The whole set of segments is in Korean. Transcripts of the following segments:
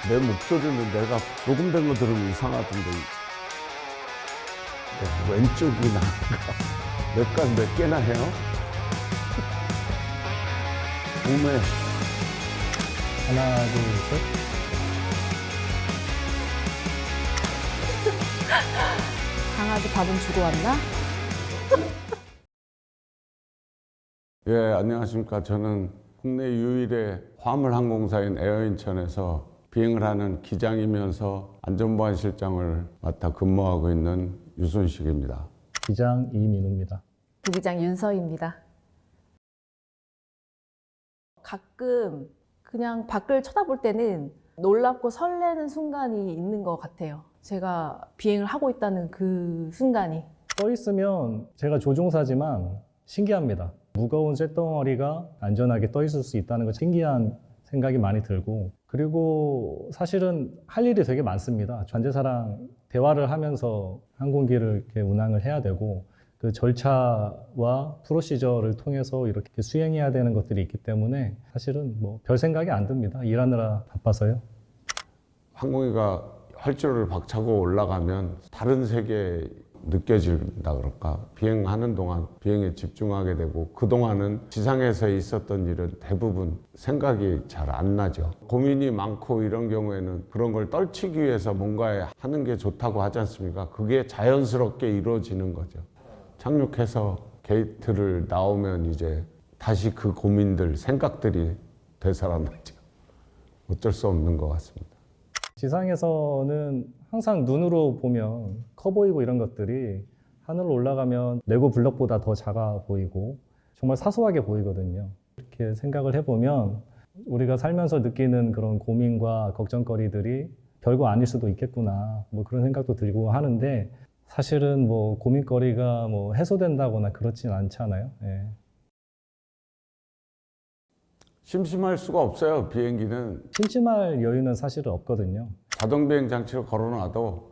내 목소리는 내가 녹음된 거 들으면 이상하던데 왼쪽이 나은가? 몇 개나 해요? 몸에 하나, 둘, 셋. 강아지 밥은 주고 왔나? 예, 안녕하십니까. 저는 국내 유일의 화물항공사인 에어인천에서 비행을 하는 기장이면서 안전보안실장을 맡아 근무하고 있는 유순식입니다. 기장 이민우입니다. 부기장 윤서희입니다. 가끔 그냥 밖을 쳐다볼 때는 놀랍고 설레는 순간이 있는 것 같아요. 제가 비행을 하고 있다는 그 순간이. 떠 있으면 제가 조종사지만 신기합니다. 무거운 쇳덩어리가 안전하게 떠 있을 수 있다는 거 신기한 생각이 많이 들고, 그리고 사실은 할 일이 되게 많습니다. 관제사랑 대화를 하면서 항공기를 이렇게 운항을 해야 되고, 그 절차와 프로시저를 통해서 이렇게 수행해야 되는 것들이 있기 때문에 사실은 뭐 별 생각이 안 듭니다. 일하느라 바빠서요. 항공기가 활주로를 박차고 올라가면 다른 세계에 느껴진다 그럴까. 비행하는 동안 비행에 집중하게 되고, 그동안은 지상에서 있었던 일은 대부분 생각이 잘 안 나죠. 고민이 많고 이런 경우에는 그런 걸 떨치기 위해서 뭔가 하는 게 좋다고 하지 않습니까? 그게 자연스럽게 이루어지는 거죠. 착륙해서 게이트를 나오면 이제 다시 그 고민들, 생각들이 되살아나죠. 어쩔 수 없는 것 같습니다. 지상에서는 항상 눈으로 보면 커 보이고 이런 것들이 하늘로 올라가면 레고 블럭보다 더 작아 보이고 정말 사소하게 보이거든요. 이렇게 생각을 해보면 우리가 살면서 느끼는 그런 고민과 걱정거리들이 별거 아닐 수도 있겠구나, 뭐 그런 생각도 들고 하는데, 사실은 뭐 고민거리가 뭐 해소된다거나 그렇진 않잖아요. 예. 심심할 수가 없어요. 비행기는 심심할 여유는 사실은 없거든요. 자동 비행 장치를 걸어놔도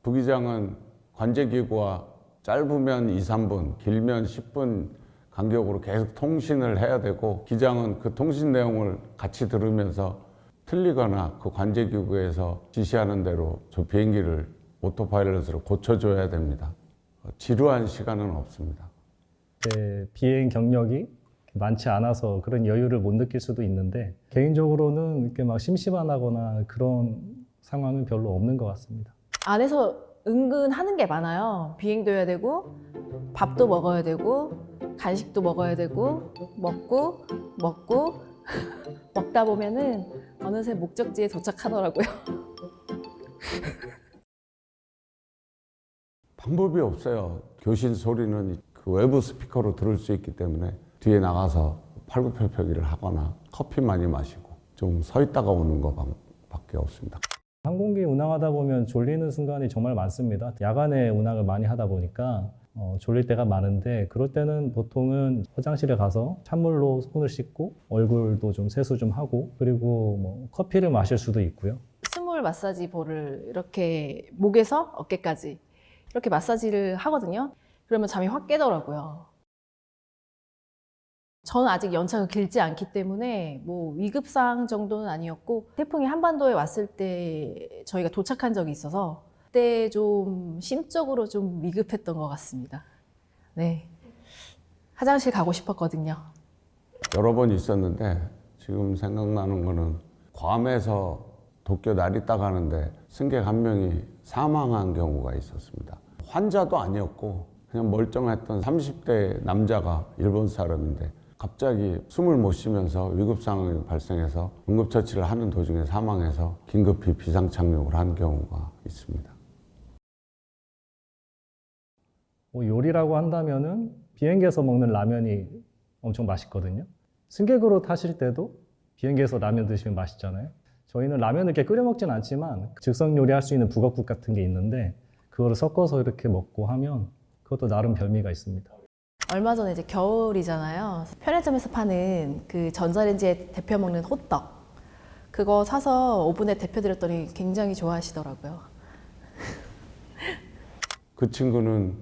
부기장은 관제기구와 짧으면 2, 3분, 길면 10분 간격으로 계속 통신을 해야 되고, 기장은 그 통신 내용을 같이 들으면서 틀리거나 그 관제기구에서 지시하는 대로 저 비행기를 오토파일럿으로 고쳐줘야 됩니다. 지루한 시간은 없습니다. 비행 경력이 많지 않아서 그런 여유를 못 느낄 수도 있는데, 개인적으로는 이렇게 막 심심하거나 그런 상황은 별로 없는 것 같습니다. 안에서 은근 하는 게 많아요. 비행도 해야 되고, 밥도 먹어야 되고, 간식도 먹어야 되고, 먹고 먹다 보면은 어느새 목적지에 도착하더라고요. 방법이 없어요. 교신 소리는 그 외부 스피커로 들을 수 있기 때문에 뒤에 나가서 팔굽혀펴기를 하거나 커피 많이 마시고 좀 서 있다가 오는 것밖에 없습니다. 항공기 운항하다 보면 졸리는 순간이 정말 많습니다. 야간에 운항을 많이 하다 보니까 졸릴 때가 많은데, 그럴 때는 보통은 화장실에 가서 찬물로 손을 씻고 얼굴도 좀 세수 좀 하고, 그리고 뭐 커피를 마실 수도 있고요. 스몰 마사지 볼을 이렇게 목에서 어깨까지 이렇게 마사지를 하거든요. 그러면 잠이 확 깨더라고요. 저는 아직 연차가 길지 않기 때문에 뭐 위급사항 정도는 아니었고, 태풍이 한반도에 왔을 때 저희가 도착한 적이 있어서 그때 좀 심적으로 좀 위급했던 것 같습니다. 네, 화장실 가고 싶었거든요. 여러 번 있었는데 지금 생각나는 거는 괌에서 도쿄 나리타 가는데 승객 한 명이 사망한 경우가 있었습니다. 환자도 아니었고 그냥 멀쩡했던 30대 남자가 일본 사람인데 갑자기 숨을 못 쉬면서 위급 상황이 발생해서 응급처치를 하는 도중에 사망해서 긴급히 비상 착륙을 한 경우가 있습니다. 뭐 요리라고 한다면은 비행기에서 먹는 라면이 엄청 맛있거든요. 승객으로 타실 때도 비행기에서 라면 드시면 맛있잖아요. 저희는 라면을 이렇게 끓여 먹진 않지만 즉석 요리할 수 있는 북엇국 같은 게 있는데, 그거를 섞어서 이렇게 먹고 하면 그것도 나름 별미가 있습니다. 얼마 전에 이제 겨울이잖아요. 편의점에서 파는 그 전자레인지에 데펴 먹는 호떡, 그거 사서 오븐에 데펴드렸더니 굉장히 좋아하시더라고요. 그 친구는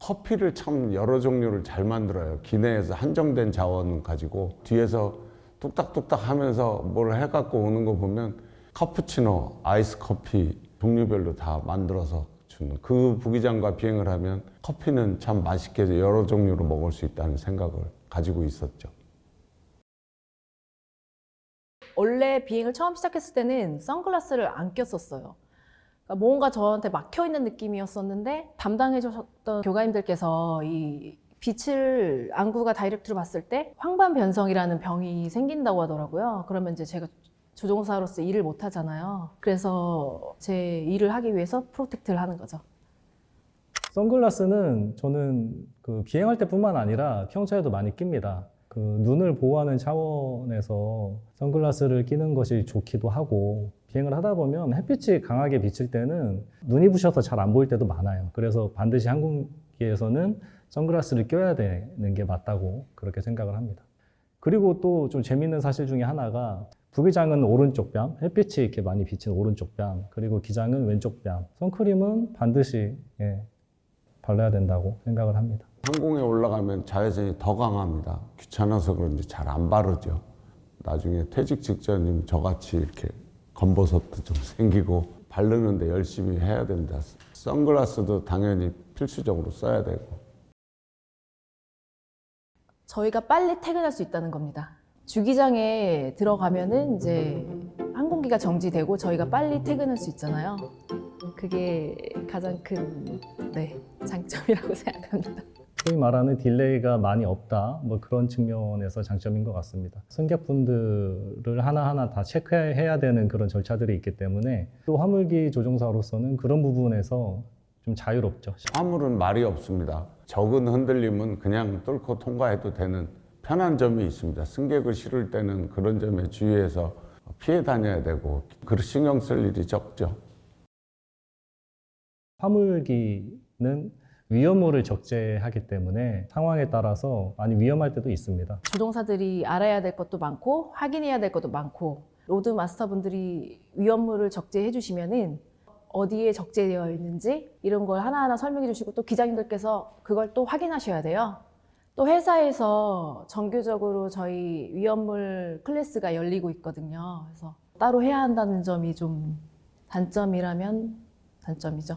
커피를 참 여러 종류를 잘 만들어요. 기내에서 한정된 자원 가지고 뒤에서 뚝딱뚝딱 하면서 뭘 해갖고 오는 거 보면 카푸치노, 아이스 커피 종류별로 다 만들어서 주는 그 부기장과 비행을 하면 커피는 참 맛있게 여러 종류로 먹을 수 있다는 생각을 가지고 있었죠. 원래 비행을 처음 시작했을 때는 선글라스를 안 꼈었어요. 그러니까 뭔가 저한테 막혀있는 느낌이었었는데 담당해 주셨던 교관님들께서 이 빛을 안구가 다이렉트로 봤을 때 황반 변성이라는 병이 생긴다고 하더라고요. 그러면 이제 제가 조종사로서 일을 못 하잖아요. 그래서 제 일을 하기 위해서 프로텍트를 하는 거죠. 선글라스는 저는 그 비행할 때뿐만 아니라 평소에도 많이 낍니다. 그 눈을 보호하는 차원에서 선글라스를 끼는 것이 좋기도 하고, 비행을 하다 보면 햇빛이 강하게 비칠 때는 눈이 부셔서 잘 안 보일 때도 많아요. 그래서 반드시 항공기에서는 선글라스를 껴야 되는 게 맞다고 그렇게 생각을 합니다. 그리고 또 좀 재밌는 사실 중에 하나가, 부기장은 오른쪽 뺨, 햇빛이 이렇게 많이 비치는 오른쪽 뺨, 그리고 기장은 왼쪽 뺨. 선크림은 반드시 발라야 된다고 생각을 합니다. 항공에 올라가면 자외선이 더 강합니다. 귀찮아서 그런지 잘 안 바르죠. 나중에 퇴직 직전이면 저같이 이렇게 검버섯도 좀 생기고 바르는데 열심히 해야 된다. 선글라스도 당연히 필수적으로 써야 되고. 저희가 빨리 퇴근할 수 있다는 겁니다. 주기장에 들어가면은 이제 항공기가 정지되고 저희가 빨리 퇴근할 수 있잖아요. 그게 가장 큰 장점이라고 생각합니다. 소위 말하는 딜레이가 많이 없다, 뭐 그런 측면에서 장점인 것 같습니다. 승객분들을 하나하나 다 체크해야 되는 그런 절차들이 있기 때문에 또 화물기 조종사로서는 그런 부분에서 좀 자유롭죠. 화물은 말이 없습니다. 적은 흔들림은 그냥 뚫고 통과해도 되는 편한 점이 있습니다. 승객을 실을 때는 그런 점에 주의해서 피해 다녀야 되고 그 신경 쓸 일이 적죠. 화물기는 위험물을 적재하기 때문에 상황에 따라서 많이 위험할 때도 있습니다. 조종사들이 알아야 될 것도 많고 확인해야 될 것도 많고, 로드 마스터분들이 위험물을 적재해 주시면은 어디에 적재되어 있는지 이런 걸 하나하나 설명해 주시고, 또 기장님들께서 그걸 또 확인하셔야 돼요. 또 회사에서 정규적으로 저희 위험물 클래스가 열리고 있거든요. 그래서 따로 해야 한다는 점이 좀 단점이라면 단점이죠.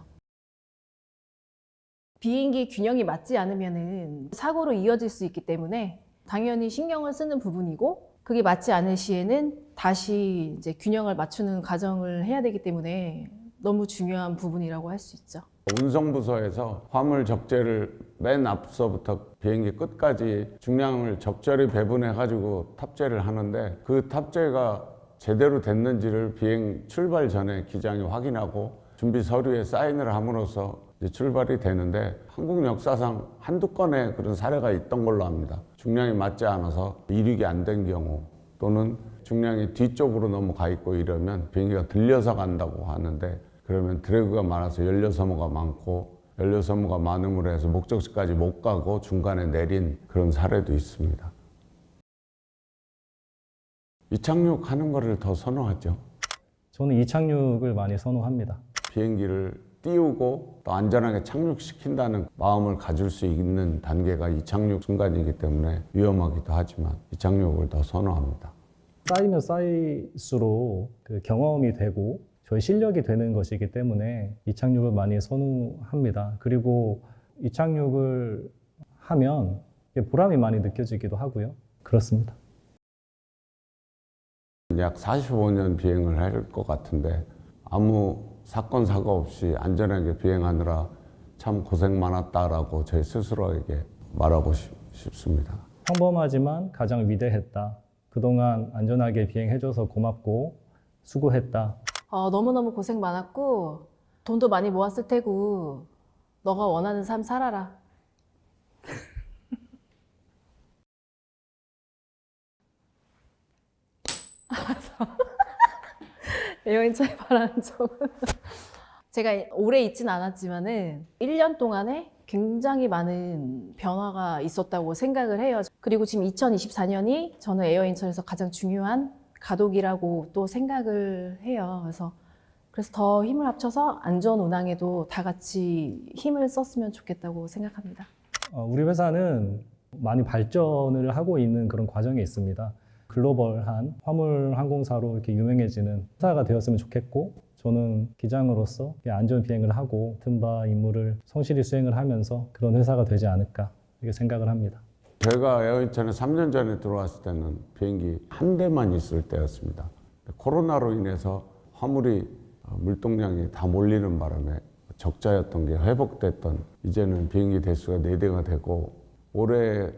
비행기 균형이 맞지 않으면은 사고로 이어질 수 있기 때문에 당연히 신경을 쓰는 부분이고, 그게 맞지 않을 시에는 다시 이제 균형을 맞추는 과정을 해야 되기 때문에 너무 중요한 부분이라고 할 수 있죠. 운송부서에서 화물 적재를 맨 앞서부터 비행기 끝까지 중량을 적절히 배분해가지고 탑재를 하는데, 그 탑재가 제대로 됐는지를 비행 출발 전에 기장이 확인하고 준비 서류에 사인을 함으로써 이제 출발이 되는데, 한국 역사상 한두 건의 그런 사례가 있던 걸로 압니다. 중량이 맞지 않아서 이륙이 안 된 경우, 또는 중량이 뒤쪽으로 넘어가 있고 이러면 비행기가 들려서 간다고 하는데, 그러면 드래그가 많아서 연료소모가 많고, 연료소모가 많음으로 해서 목적지까지 못 가고 중간에 내린 그런 사례도 있습니다. 이착륙하는 거를 더 선호하죠. 저는 이착륙을 많이 선호합니다. 비행기를 띄우고 또 안전하게 착륙시킨다는 마음을 가질 수 있는 단계가 이착륙 순간이기 때문에 위험하기도 하지만 이착륙을 더 선호합니다. 쌓이면 쌓일수록 그 경험이 되고 저희 실력이 되는 것이기 때문에 이착륙을 많이 선호합니다. 그리고 이착륙을 하면 보람이 많이 느껴지기도 하고요. 그렇습니다. 약 45년 비행을 할 것 같은데 아무 사건 사고 없이 안전하게 비행하느라 참 고생 많았다라고 제 스스로에게 말하고 싶습니다. 평범하지만 가장 위대했다. 그동안 안전하게 비행해줘서 고맙고 수고했다. 너무너무 고생 많았고 돈도 많이 모았을 테고 너가 원하는 삶 살아라. 에어인차에 바라는 점은 제가 오래 있진 않았지만은 1년 동안에 굉장히 많은 변화가 있었다고 생각을 해요. 그리고 지금 2024년이 저는 에어인천에서 가장 중요한 가독이라고 또 생각을 해요. 그래서 더 힘을 합쳐서 안전 운항에도 다 같이 힘을 썼으면 좋겠다고 생각합니다. 우리 회사는 많이 발전을 하고 있는 그런 과정에 있습니다. 글로벌한 화물 항공사로 이렇게 유명해지는 회사가 되었으면 좋겠고, 저는 기장으로서 안전 비행을 하고 같은 바 임무를 성실히 수행을 하면서 그런 회사가 되지 않을까 이렇게 생각을 합니다. 제가 에어인천에 3년 전에 들어왔을 때는 비행기 한 대만 있을 때였습니다. 코로나로 인해서 화물이 물동량이 다 몰리는 바람에 적자였던 게 회복됐던, 이제는 비행기 대수가 4대가 되고, 올해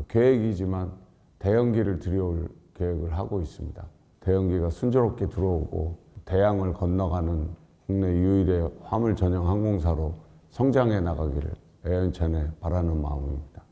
계획이지만 대형기를 들여올 계획을 하고 있습니다. 대형기가 순조롭게 들어오고 대양을 건너가는 국내 유일의 화물 전용 항공사로 성장해 나가기를 에어인천에 바라는 마음입니다.